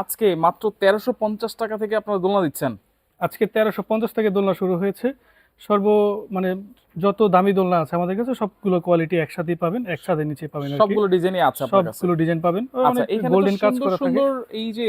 আজকে মাত্র 1350 টাকা থেকে আপনারা দোলনা দিচ্ছেন। আজকে 1350 থেকে দোলনা শুরু হয়েছে। সর্ব মানে যত দামি দোলনা আছে আমাদের কাছে সবগুলো কোয়ালিটি একসাথেই পাবেন, একসাথে নিচে পাবেন আর কি। সবগুলো ডিজাইনই আছে আপনার কাছে। সবগুলো ডিজাইন পাবেন, আচ্ছা, অনেক এখানে তো গোল্ডেন কাজ সুন্দর করা থাকে। সুন্দর এই যে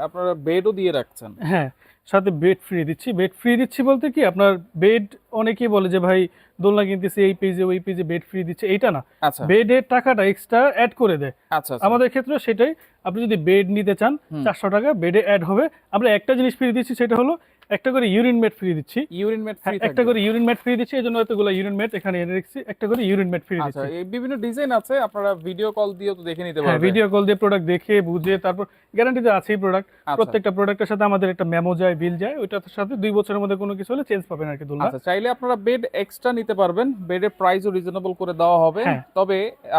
আপনারা বেডও দিয়ে রাখছেন। হ্যাঁ, সাথে বেড ফ্রি দিচ্ছি। বেড ফ্রি দিচ্ছি বলতে কি, আপনার বেড অনেকেই বলে যে ভাই দোলনা কিনতেছি এই পেজে ওই পেজে বেড ফ্রি দিচ্ছে, এইটা না। আচ্ছা বেডের টাকাটা এক্সট্রা অ্যাড করে দেয়। আচ্ছা আচ্ছা। আমাদের ক্ষেত্রে সেটাই, আপনি যদি বেড নিতে চান 400 টাকা বেডে অ্যাড হবে। আমরা একটা জিনিস ফ্রি দিচ্ছি, সেটা হলো একটা করে ইউরিন ম্যাট ফ্রি দিচ্ছি। ইউরিন ম্যাট ফ্রি হ্যাঁ, একটা করে ইউরিন ম্যাট ফ্রি দিচ্ছি, এই জন্য এতগুলো ইউরিন ম্যাট এখানে এনে রেখেছি। একটা করে ইউরিন ম্যাট ফ্রি আচ্ছা, দিচ্ছি। এই বিভিন্ন ডিজাইন আছে, আপনারা ভিডিও কল দিয়েও তো দেখে নিতে হ্যাঁ, পারবেন। ভিডিও কল দিয়ে প্রোডাক্ট দেখে বুঝে তারপর গ্যারান্টিতে আছেই প্রোডাক্ট। আচ্ছা। প্রত্যেকটা প্রোডাক্টের সাথে আমাদের একটা মেমো যায়, বিল যায়, ওইটার সাথে 2 বছরের মধ্যে কোনো কিছু হলে চেঞ্জ পাবেন আর কি দোলনা। আচ্ছা, চাইলে আপনারা বেড এক্সট্রা নিতে পারবেন, বেডের প্রাইসও রিজনেবল করে দেওয়া হবে। হ্যাঁ। তবে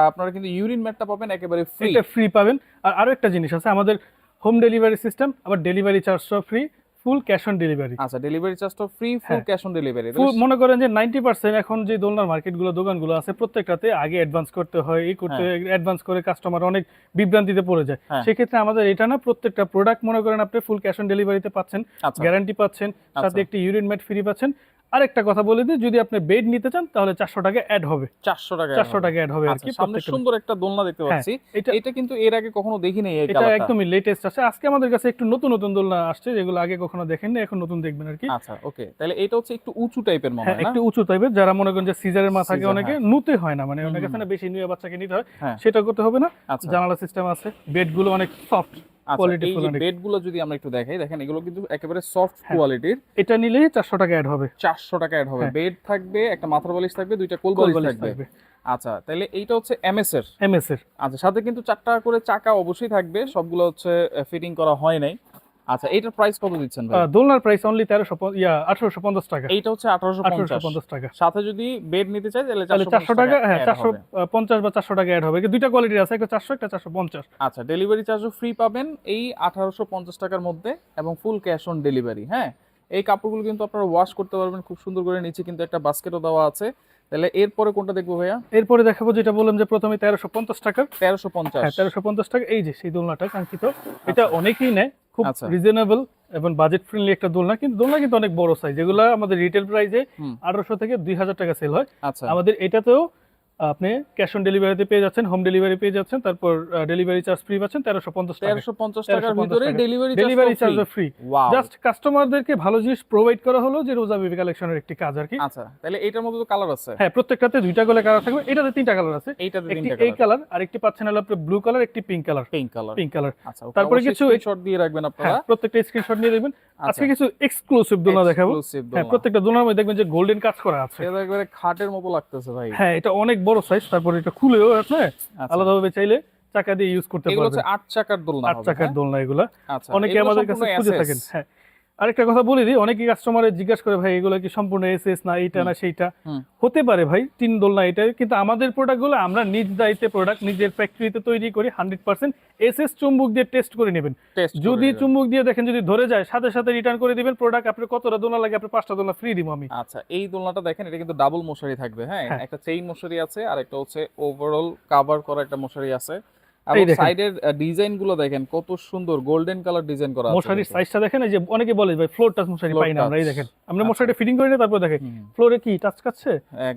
আপনারা কিন্তু ইউরিন ম্যাটটা পাবেন একেবারে ফ্রি। এটা ফ্রি পাবেন। আর আরো একটা জিনিস আছে, আমাদের হোম ডেলিভারি সিস্টেম, আবার ডেলিভারি চার্জটাও free, full cash on delivery. আচ্ছা, ডেলিভারি চার্জটা ফ্রি, ফুল হ্যাঁ। Cash on delivery. মনে করেন যে 90% এখন যে দোলনার মার্কেটগুলো দোকানগুলো আছে প্রত্যেকটাতে আগে অ্যাডভান্স করতে হয়, এই করতে অ্যাডভান্স করে কাস্টমার অনেক বিভ্রান্তিতে পড়ে যায়। হ্যাঁ। সেক্ষেত্রে আমাদের এটা না, প্রত্যেকটা প্রোডাক্ট মনে করেন আপনি ফুল ক্যাশ অন ডেলিভারিতে পাচ্ছেন, আচ্ছা। গ্যারান্টি পাচ্ছেন, সাথে একটি ইউরিন ম্যাট ফ্রি পাচ্ছেন। আরেকটা কথা বলে দিই, যদি আপনি বেড নিতে চান তাহলে 400 টাকা অ্যাড হবে। 400 টাকা 400 টাকা অ্যাড হবে আর আচ্ছা, কি। সামনে সুন্দর একটা দোলনা দেখতে পাচ্ছি। এটা- এটা কিন্তু এর আগে কখনো দেখিনি এই এটা কালারটা। একদমই লেটেস্ট আছে। আজকে আমাদের কাছে একটু নতুন নতুন দোলনা আসছে, যেগুলো আগে কখনো দেখেননি, এখন নতুন দেখবেন আর কি। আচ্ছা, ওকে, তাহলে এটা হচ্ছে একটু উঁচু টাইপের মনে হ্যাঁ, হয় না? একটু উঁচু টাইপের, যারা মনে করেন যে সিজারের মাথাকে Scissor, অনেকে নুতে হয় না, মানে অনেক আছে না বেশি নুয়ে বাচ্চাকে নিতে হয়, হ্যাঁ। সেটা করতে হবে না। আচ্ছা। জানালা সিস্টেম আছে, বেডগুলো অনেক সফট আচ্ছা, কোয়ালিটি এই ফুল যে অনেক। বেডগুলো যদি আমরা একটু দেখাই, দেখেন এগুলো কিন্তু একেবারে সফট কোয়ালিটির। এটা নিলেই 400 টাকা অ্যাড হবে। 400 টাকা অ্যাড হবে। হ্যাঁ। বেড থাকবে, একটা মাথার বালিশ থাকবে, দুইটা কোল কোল বালিশ বালিশ থাকবে। থাকবে। আচ্ছা, তাহলে এইটা হচ্ছে এমএস এর। এমএস এর। আচ্ছা, সাথে কিন্তু 4টা করে চাকা অবশ্যই থাকবে, সবগুলো হচ্ছে ফিটিং করা হয় নাই। আচ্ছা, এইটার প্রাইস কত দিচ্ছেন ভাই? দোলনার প্রাইস অনলি 1850 টাকা। এইটা হচ্ছে 1850। 1850 টাকা। সাথে যদি বেড নিতে চাই তাহলে তাহলে 400 টাকা, হ্যাঁ, add হবে। 450 বা 400 টাকা অ্যাড হবে। দুইটা কোয়ালিটির আছে, একটা 400 একটা 450। আচ্ছা, ডেলিভারি চার্জও ফ্রি পাবেন এই 1850 টাকার মধ্যে, এবং ফুল ক্যাশ অন ডেলিভারি। হ্যাঁ, এই কাপড়গুলো কিন্তু আপনারা ওয়াশ করতে পারবেন খুব সুন্দর করে, নিচে কিন্তু একটা বাস্কেটও দেওয়া আছে। তাহলে এরপরে কোনটা দেখবো ভাইয়া? এরপরে দেখাবো যেটা বললাম যে প্রথমে 1350 টাকা। 1350। হ্যাঁ, 1350 টাকা। এই যে সেই দোলনাটা কাঙ্ক্ষিত, এটা অনেকেই নেয়, খুব আচ্ছা। রিজনেবল এবং বাজেট ফ্রেন্ডলি একটা দোলনা। কিন্তু দোলনা কিন্তু অনেক বড় সাইজ, যেগুলো আমাদের রিটেল প্রাইসে 1800 থেকে 2000 টাকা সেল হয়। আচ্ছা, আমাদের এটাতেও আপনি ক্যাশ অন ডেলিভারিতে পেয়ে যাচ্ছেন, হোম ডেলিভারি পেয়ে যাচ্ছেন, তারপর ডেলিভারি চার্জ ফ্রি পাচ্ছেন 1350 টাকা। 1350 টাকার ভিতরে delivery charge free. Wow. Just কাস্টমারদেরকে ভালো জিনিস প্রোভাইড করা হলো, যে রোজা বেবি কালেকশনের একটি কাজ আর কি। আচ্ছা, তাহলে এটার মধ্যে তো কালার আছে। হ্যাঁ, প্রত্যেকটাতে দুইটা করে কালার থাকবে। এটাতে 3টা কালার আছে। এইটাতে একটি 3টা এই কালার, আর একটি পাচ্ছেন হলো আপনি ব্লু কালার, একটি pink colour. Pink colour. Pink colour. আচ্ছা, তারপরে কিছু শট দিয়ে রাখবেন আপনারা। হ্যাঁ, প্রত্যেকটা স্ক্রিনশট নিয়ে দেখবেন। আচ্ছা। আজকে কিছু এক্সক্লুসিভ দোলনা দেখাবো। Exclusive হ্যাঁ, দোলনা। প্রত্যেকটা দোলনার মধ্যে দেখবেন যে গোল্ডেন কাজ করা আছে। এটা একবারে খাটের মতো লাগতেছে ভাই। হ্যাঁ, এটা অনেক বড় সাইজ। তারপর এটা খুলেও আপনি আলাদাভাবে চাইলে চাকা দিয়ে ইউজ করতে এগুলো হচ্ছে পারবেন। 8 চাকার দোলনা 8 হবে। চাকার দোলনা এগুলা। আচ্ছা, অনেকে এগুলো আমাদের কাছে সম্পূর্ণ খুঁজে SS? থাকেন। হ্যাঁ, আরেকটা কথা বলে দিই, অনেকেই কাস্টমারে জিজ্ঞাসা করে ভাই এগুলো কি সম্পূর্ণ এসএস না এইটা না সেইটা। হতে পারে ভাই, 3 দোলনা এটা, কিন্তু আমাদের প্রোডাক্টগুলো আমরা নিজ দায়িত্বে প্রোডাক্ট নিজের ফ্যাক্টরিতে তৈরি করি। 100% এসএস চুম্বক দিয়ে টেস্ট করে নেবেন। টেস্ট যদি চুম্বক দিয়ে দেখেন যদি ধরে যায়, সাথে সাথে রিটার্ন করে দিবেন প্রোডাক্ট। আপনার কতটা দোলনা লাগে, আপনি 5টা দোলনা ফ্রি দিব আমি। আচ্ছা, এই দোলনাটা দেখেন, এটা কিন্তু ডাবল মশারি থাকবে। হ্যাঁ, একটা চেইন মশারি আছে, আর একটা হচ্ছে ওভারঅল কভার করা একটা মশারি আছে। এবং সাইডের ডিজাইন গুলো দেখেন কত সুন্দর, গোল্ডেন কালার ডিজাইন করা আছে। মশারির সাইজটা দেখেন, এই যে অনেকে বলে ভাই ফ্লোর টাচ মশারি পাই না আমরা, এই দেখেন আমরা মশারিটা ফিটিং করি না, তারপর দেখেন ফ্লোরে কি টাচ কাচ্ছে।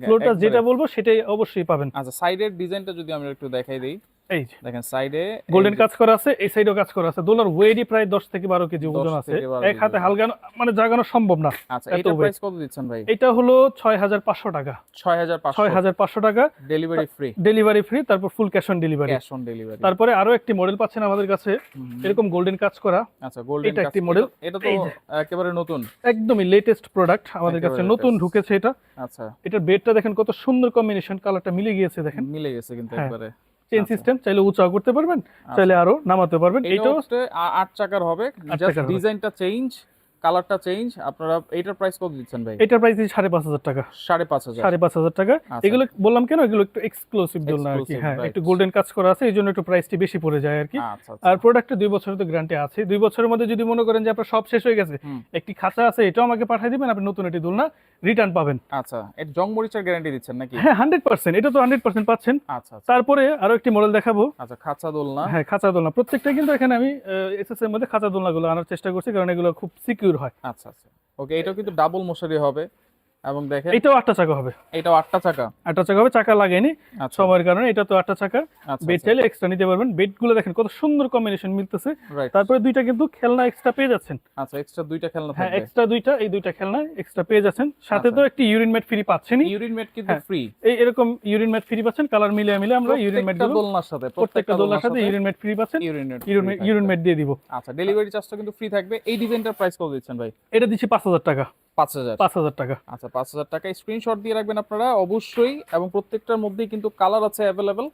ফ্লোর টাচ যেটা বলবো সেটাই অবশ্যই পাবেন। আচ্ছা, সাইডের ডিজাইনটা যদি আমরা একটু দেখাই দেই, এই যে দেখেন সাইডে গোল্ডেন কাজ করা আছে, এই সাইডেও কাজ করা আছে। দোলার ওয়েটই প্রায় 10 থেকে 12 কেজি ওজন আছে। থেকে 12 এক হাতে হালকা মানে জাগানো সম্ভব না। আচ্ছা, এটা প্রাইস কত দিচ্ছেন ভাই? এটা হলো 6500 টাকা। 6500 টাকা, ডেলিভারি ফ্রি। ডেলিভারি ফ্রি, তারপর ফুল cash on delivery. Cash on delivery. তারপরে আরো একটি মডেল পাচ্ছেন আমাদের কাছে, এরকম গোল্ডেন কাজ করা। আচ্ছা, গোল্ডেন এটা কাজ একটি মডেল। এটা তো একেবারে নতুন, একদমই লেটেস্ট প্রোডাক্ট আমাদের কাছে, নতুন ঢুকেছে এটা। আচ্ছা, এটার বেডটা দেখেন কত সুন্দর কম্বিনেশন, কালারটা মিলে গিয়েছে দেখেন। মিলে গেছে কিন্তু একবারে। চেইন সিস্টেম, চাইলে উঁচাও করতে পারবেন, চাইলে আরো নামাতে পারবেন। এটা হচ্ছে 8 চাকার হবে, জাস্ট ডিজাইনটা চেঞ্জ। কালারটা চেঞ্জ, আপনারা এটার প্রাইস কত দিচ্ছেন ভাই? এটার প্রাইস 5,500 টাকা। 5,500। 5,500 টাকা। আচ্ছা। এগুলো বললাম কেন, এগুলো একটু এক্সক্লুসিভ দোলনা আর কি। Exclusive, হ্যাঁ, right. একটু গোল্ডেন কাজ করা আছে, এই জন্য একটু প্রাইসটি বেশি পড়ে যায় আর কি। আচ্ছা আর প্রোডাক্টে 2 বছরের তো গ্যারান্টি আছে। 2 বছরের মধ্যে যদি মনে করেন যে আপনার সব শেষ হয়ে গেছে, হুম। একটি খাঁচা আছে, এটাও আমাকে পাঠিয়ে দিবেন, আপনি নতুন একটি দোলনা রিটার্ন পাবেন। আচ্ছা, এটা জং মরিচের গ্যারান্টি দিচ্ছেন নাকি? হ্যাঁ, 100%, এটা তো 100% পাচ্ছেন। আচ্ছা। তারপরে আরো একটি মডেল দেখাবো। আচ্ছা, খাঁচা দোলনা। হ্যাঁ, খাঁচা দোলনা প্রত্যেকটা কিন্তু এখানে আমি এসএস এর মধ্যে খাঁচা দোলনাগুলো আনার চেষ্টা করছি, কারণ এগুলো খুব সিকিউর হয়। আচ্ছা। ওকে, এটাও কিন্তু ডাবল মশারি হবে, এবং দেখেন এটাও 8টা চাকা হবে। এটাও 8টা চাকা। 8টা চাকা হবে, চাকা লাগেনি আচ্ছা। সময়ের কারণে। এটা তো 8টা চাকা। আচ্ছা, বেড চাইলে এক্সট্রা নিতে পারবেন। বেডগুলো দেখেন কত সুন্দর কম্বিনেশন মিলতেছে। রাইট। তারপরে দুইটা কিন্তু খেলনা এক্সট্রা পেয়ে যাচ্ছেন। আচ্ছা, এক্সট্রা দুইটা খেলনা হ্যাঁ, থাকবে। এক্সট্রা দুইটা, এই দুইটা খেলনা এক্সট্রা পেয়ে যাচ্ছেন। সাথে আচ্ছা। তো একটি ইউরিন ম্যাট ফ্রি পাচ্ছেনই। ইউরিন ম্যাট কিন্তু হ্যাঁ। ফ্রি। এই এরকম ইউরিন ম্যাট ফ্রি পাচ্ছেন, কালার মিলিয়ে আমরা ইউরিন ম্যাট প্রত্যেকটা দোলনার সাথে, প্রত্যেকটা দোলনার সাথে ইউরিন ম্যাট ফ্রি পাচ্ছেন। ইউরিন ম্যাট দিয়ে দিব। আচ্ছা, ডেলিভারি চার্জটা কিন্তু ফ্রি থাকবে। এই ডিজাইনটার প্রাইস কত দিচ্ছেন ভাই? এটা দিচ্ছি 5,000 টাকা। 5,000। 5,000 টাকা। আচ্ছা, 5,000 টাকা। স্ক্রিনশট দিয়ে রাখবেন আপনারা অবশ্যই, এবং প্রত্যেকটার মধ্যেই কিন্তু কালার আছে অ্যাভেলেবেল।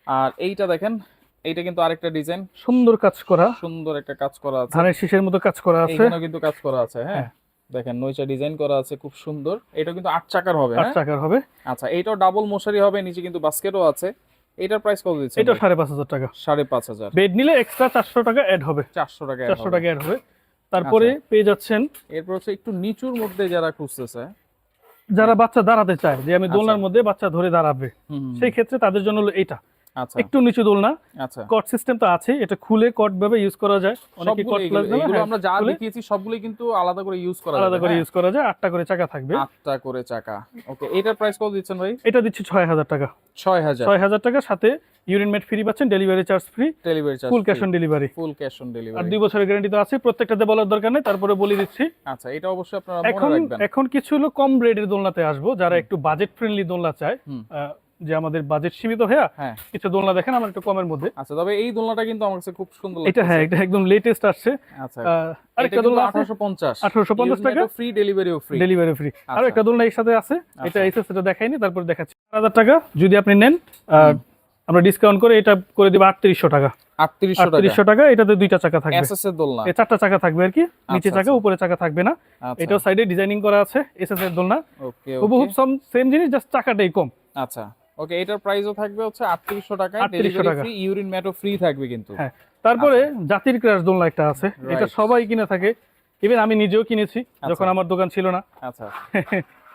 আর এইটা দেখেন, এইটা কিন্তু আরেকটা ডিজাইন, সুন্দর কাজ করা, সুন্দর একটা কাজ করা আছে, ধানের শীষের মতো কাজ করা আছে। এইখানেও কিন্তু কাজ করা আছে। হ্যাঁ, দেখেন নইচা ডিজাইন করা আছে, খুব সুন্দর। এটা কিন্তু 8 চাকার হবে। 8 চাকার হবে। আচ্ছা, এইটাও ডাবল মশারি হবে, নিচে কিন্তু বাস্কেটও আছে। এটার প্রাইস কত দিচ্ছেন? এটা 5,500 টাকা। 5,500। বেড নিলে এক্সট্রা 400 টাকা অ্যাড হবে। 400 টাকা। 400 টাকা অ্যাড হবে। তারপরে পেয়ে যাচ্ছেন এরপর হচ্ছে একটু নিচুর মধ্যে যারা খুঁজতেছে, যারা বাচ্চা দাঁড়াতে চায়, যে আমি দোলনার মধ্যে বাচ্চা ধরে দাঁড়াবে, সেই ক্ষেত্রে তাদের জন্য হলো এটা। আচ্ছা। একটু নিচু দোলনা, আচ্ছা। কট সিস্টেম তো আছে, এটা খুলে কট ভাবে ইউজ করা যায়। অনেকে কট প্লাস দেয়, এগুলো আমরা যা দেখিয়েছি সবগুলোই কিন্তু আলাদা করে ইউজ করা যায়। আলাদা করে ইউজ করা যায়। 8টা করে চাকা থাকবে। 8টা করে চাকা। ওকে, এটার প্রাইস কত দিচ্ছেন ভাই? এটা দিচ্ছি 6,000 টাকা। 6,000 টাকা, সাথে ইউরিন ম্যাট ফ্রি পাচ্ছেন, delivery charge free, delivery charge full cash on delivery. Full cash on আর ডেলিভারি। 2 বছরের গ্যারান্টি তো আছে। প্রত্যেকটাতে বলার দরকার নেই, তারপরে বলে দিচ্ছি। আচ্ছা, এটা অবশ্যই আপনারা মনে রাখবেন। এখন কিছু হলো কম রেটের দোলনাতে আসবো, যারা একটু বাজেট ফ্রেন্ডলি দোলনা চায়, যে আমাদের বাজেট সীমিত হয়ে কিছু দোলনা দেখেন আমার একটু কমের মধ্যে। আচ্ছা, তবে এই দোলনাটা কিন্তু আমার কাছে খুব সুন্দর লাগছে। এটা হ্যাঁ, এটা একদম লেটেস্ট আসছে। আচ্ছা, আরেকটা দোলনা 1850 টাকা, ফ্রি ডেলিভারিও ফ্রি। Delivery free. আর একটা দোলনা এর সাথে আছে, এটা এসএস, এটা দেখাইনি, তারপর দেখাচ্ছি। 4,000 টাকা যদি আপনি নেন, আমরা ডিসকাউন্ট করে এটা করে দিব 3,800 টাকা। 3,800 টাকা। এটাতে 2টা চাকা থাকবে, এসএস এর দোলনা। 4টা চাকা থাকবে আর কি, নিচে চাকা উপরে চাকা থাকবে না। এটাও সাইডে ডিজাইনিং করা আছে, এসএস এর দোলনা। ওকে, হুবহু সেম জিনিস, জাস্ট চাকাটাই কম। আচ্ছা, ওকে, এটার প্রাইসও থাকবে হচ্ছে 3,800 টাকা। 3,800 টাকা। ফ্রি, ইউরিন ম্যাটও ফ্রি থাকবে কিন্তু। হ্যাঁ, তারপরে জাতির ক্রাশ দোলনা একটা আছে, এটা সবাই কিনে থাকে, ইভেন আমি নিজেও কিনেছি যখন আমার দোকান ছিল না। আচ্ছা,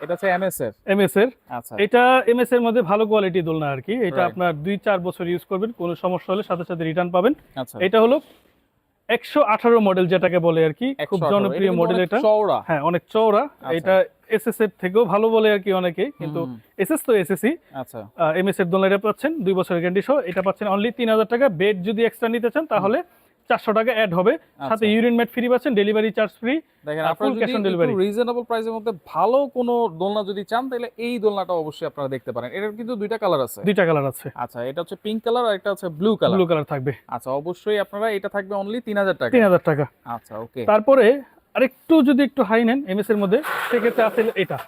এটা হচ্ছে এমএস এর। আচ্ছা, এটা এমএস এর মধ্যে ভালো কোয়ালিটি দোলনা আর কি। এটা আপনার 2-4 বছর ইউজ করবেন, কোনো সমস্যা হলে সাথে সাথে রিটার্ন পাবেন। আচ্ছা, এটা হলো 118 মডেল, যেটাকে বলে আর কি, খুব জনপ্রিয় মডেল এটা। চওড়া। হ্যাঁ, অনেক চওড়া। এটা এসএস এর থেকেও ভালো বলে আর কি অনেকে, কিন্তু এসএস তো এসএসই। আচ্ছা, এমএস এর দোলনা এটা পাচ্ছেন 2 বছরের গ্যারান্টি সহ। এটা পাচ্ছেন অনলি 3,000 টাকা। বেড যদি এক্সট্রা নিতে চান তাহলে 400 টাকা অ্যাড হবে, সাথে ইউরিন ম্যাট ফ্রি পাচ্ছেন, ডেলিভারি চার্জ ফ্রি। দেখেন, আপনারা যদি একটু রিজনেবল প্রাইসের মধ্যে ভালো কোনো দোলনা যদি চান, তাহলে এই দোলনাটা অবশ্যই আপনারা দেখতে পারেন। এটার কিন্তু 2টা কালার আছে। 2টা কালার আছে। আচ্ছা, এটা হচ্ছে পিঙ্ক কালার আর একটা হচ্ছে ব্লু কালার। ব্লু কালার থাকবে। আচ্ছা, অবশ্যই আপনারা, এটা থাকবে অনলি 3,000 টাকা। 3,000 টাকা। আচ্ছা, ওকে। তারপরে আরেকটু যদি একটু হাই নেন এমএস এর মধ্যে, সেক্ষেত্রে আছে এটা।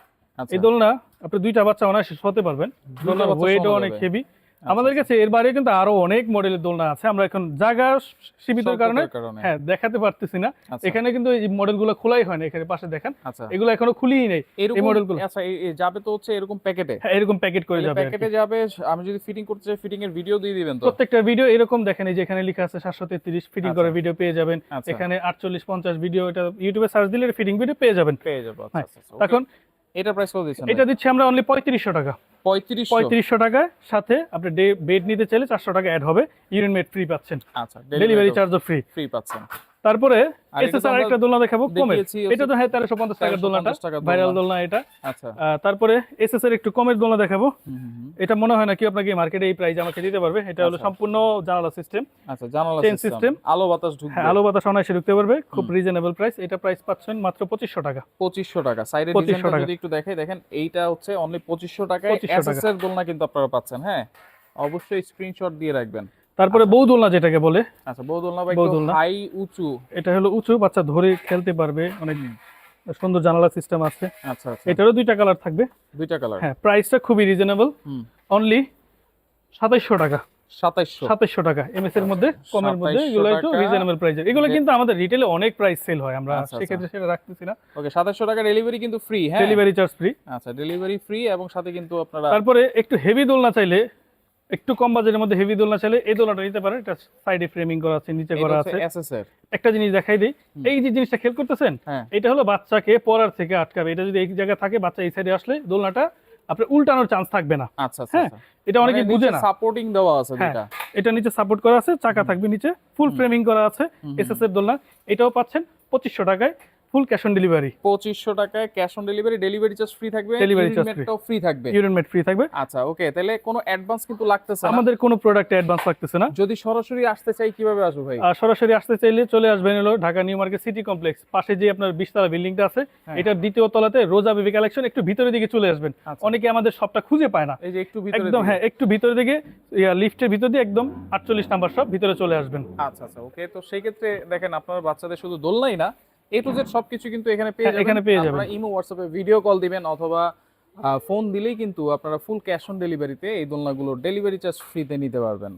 এই দোলনা আপনি 2টা বাচ্চা অনায়াসে শোতে পারবেন। দোলনা ওয়েটও অনেক হেভি। আমাদের কাছে এর বাইরে কিন্তু আরো অনেক মডেলের দোলনা আছে, আমরা এখন জায়গা সীমিত কারণে হ্যাঁ দেখাতে পারতেছি না। এখানে কিন্তু এই মডেলগুলো খোলাই হয় না, এখানে পাশে দেখেন এগুলো এখনো খুলিই নেই এই মডেলগুলো। আচ্ছা, যাবে তো হচ্ছে এরকম প্যাকেটে? হ্যাঁ, এরকম প্যাকেট করে যাবে। প্যাকেটে যাবে। আমি যদি ফিটিং করতে চাই, ফিটিং এর ভিডিও দিয়ে দিবেন তো? প্রত্যেকটা ভিডিও এরকম দেখেন, এই যে এখানে লেখা আছে 733 ফিটিং করে ভিডিও পেয়ে যাবেন। এখানে 48-50 ভিডিও, এটা ইউটিউবে সার্চ দিলে ফিটিং ভিডিও পেয়ে যাবেন। এখন এটা প্রাইস কত দিচ্ছেন? এটা দিচ্ছি আমরা অনলি 3,500 টাকা। 3500 টাকায়, সাথে আপনি বেড নিতে চাইলে 400 টাকা অ্যাড হবে, ইউরিন মেড ফ্রি পাচ্ছেন। আচ্ছা, ডেলিভারি চার্জও ফ্রি পাচ্ছেন। তারপরে এসএসআর আরেকটা দোলনা দেখাবো কমের। এটা তো হ্যাঁ 1350 টাকার দোলনাটা, ভাইরাল দোলনা এটা। আচ্ছা, তারপরে এসএসআর একটু কমের দোলনা দেখাবো। এটা মনে হয় না কি আপনাকে মার্কেটে এই প্রাইস আমাকে দিতে পারবে। এটা হলো সম্পূর্ণ জানালা সিস্টেম। আচ্ছা, জানালা সিস্টেম, আলো বাতাস ঢুকবে। হ্যাঁ, আলো বাতাস অনায়াসে ঢুকতে পারবে, খুব রিজনেবল প্রাইস। এটা প্রাইস পাচ্ছেন মাত্র 2500 টাকা। 2500 টাকা। সাইডে ডিজাইনটা যদি একটু দেখাই, দেখেন এইটা হচ্ছে অনলি 2500 টাকায় এসএসআর দোলনা কিন্তু আপনারা পাচ্ছেন। হ্যাঁ, অবশ্যই স্ক্রিনশট দিয়ে রাখবেন। তারপরে বউ দোলনা যেটাকে বলে। আচ্ছা, বউ দোলনা বা একটু হাই উঁচু। এটা হলো উঁচু, বাচ্চা ধরে খেলতে পারবে, অনেক সুন্দর জানালা সিস্টেম আছে। আচ্ছা, এটারও 2টা কালার থাকবে। 2টা কালার। হ্যাঁ, প্রাইসটা খুবই রিজনেবল, অনলি 2700 টাকা। 2700 টাকা এমএস এর মধ্যে, কমের মধ্যে, 2700 এগুলো একটু টাকা। রিজনেবল প্রাইসে। এগুলো কিন্তু আমাদের রিটেলে অনেক প্রাইস সেল হয়, আমরা আচ্ছা, সেক্ষেত্রে সেটা রাখতেছি না। ওকে 2700 টাকা ডেলিভারি কিন্তু ফ্রি, হ্যাঁ ডেলিভারি চার্জ ফ্রি। আচ্ছা ডেলিভারি ফ্রি এবং সাথে কিন্তু আপনারা তারপরে একটু হেভি দোলনা চাইলে, একটু কম বাজেটের মধ্যে হেভি দোলনা চাইলে এই দোলনাটা নিতে পারেন। এটা সাইডে ফ্রেমিং করা আছে, নিচে করা আছে। এসএস এর একটা জিনিস দেখাই দিই, এই যে জিনিসটা খেয়াল করতেছেন, হ্যাঁ এটা হলো বাচ্চাকে পড়ার থেকে আটকাবে। এটা যদি এই জায়গায় থাকে, বাচ্চা এই সাইডে আসলে দোলনাটা আপনার উল্টানোর চান্স থাকবে না। আচ্ছা আচ্ছা হ্যাঁ, এটা অনেকে বুঝে না। সাপোর্টিং দেওয়া আছে হ্যাঁ, দুটো এটা নিচে সাপোর্ট করা আছে, চাকা থাকবে নিচে, ফুল ফ্রেমিং করা আছে, এসএস এর দোলনা। এটাও পাচ্ছেন 2500 টাকায়, ফুল ক্যাশ অন ডেলিভারি। 2500 টাকায় cash on delivery, delivery charge free থাকবে, Delivery charge ইউনিটটাও ফ্রি থাকবে। ইউরিন মেট ফ্রি থাকবে। আচ্ছা ওকে, তাহলে কোনো অ্যাডভান্স কিন্তু লাগতেছে না। আমাদের কোনো প্রোডাক্টে অ্যাডভান্স লাগতেছে না। যদি সরাসরি আসতে চাই কিভাবে আসবো ভাই? আর সরাসরি আসতে চাইলে চলে আসবেন হলো Dhaka new market city complex, পাশে যে আপনার 20 তলা বিল্ডিংটা আছে, হ্যাঁ। এটার দ্বিতীয় তলাতে রোজা বেবি কালেকশন। একটু ভিতরের দিকে চলে আসবেন। আচ্ছা। অনেকে আমাদের শপটা খুঁজে পায় না, এই যে একটু ভিতরে একদম হ্যাঁ, একটু ভিতরে দিকে লিফটের ভিতর দিয়ে একদম 48 নাম্বার শপ, ভিতরে চলে আসবেন। আচ্ছা আচ্ছা ওকে, তো সেই ক্ষেত্রে দেখেন আপনার বাচ্চাদের শুধু দোলনাই না, এ টু জেড সবকিছু কিন্তু এখানে পেয়ে হ্যাঁ, যাবেন। এখানে পেয়ে যাবেন। আপনারা ইমো হোয়াটসঅ্যাপে ভিডিও কল দিবেন অথবা ফোন দিলেই কিন্তু আপনারা ফুল ক্যাশ অন ডেলিভারিতে এই দোলনাগুলো ডেলিভারি চার্জ ফ্রিতে নিতে পারবেন।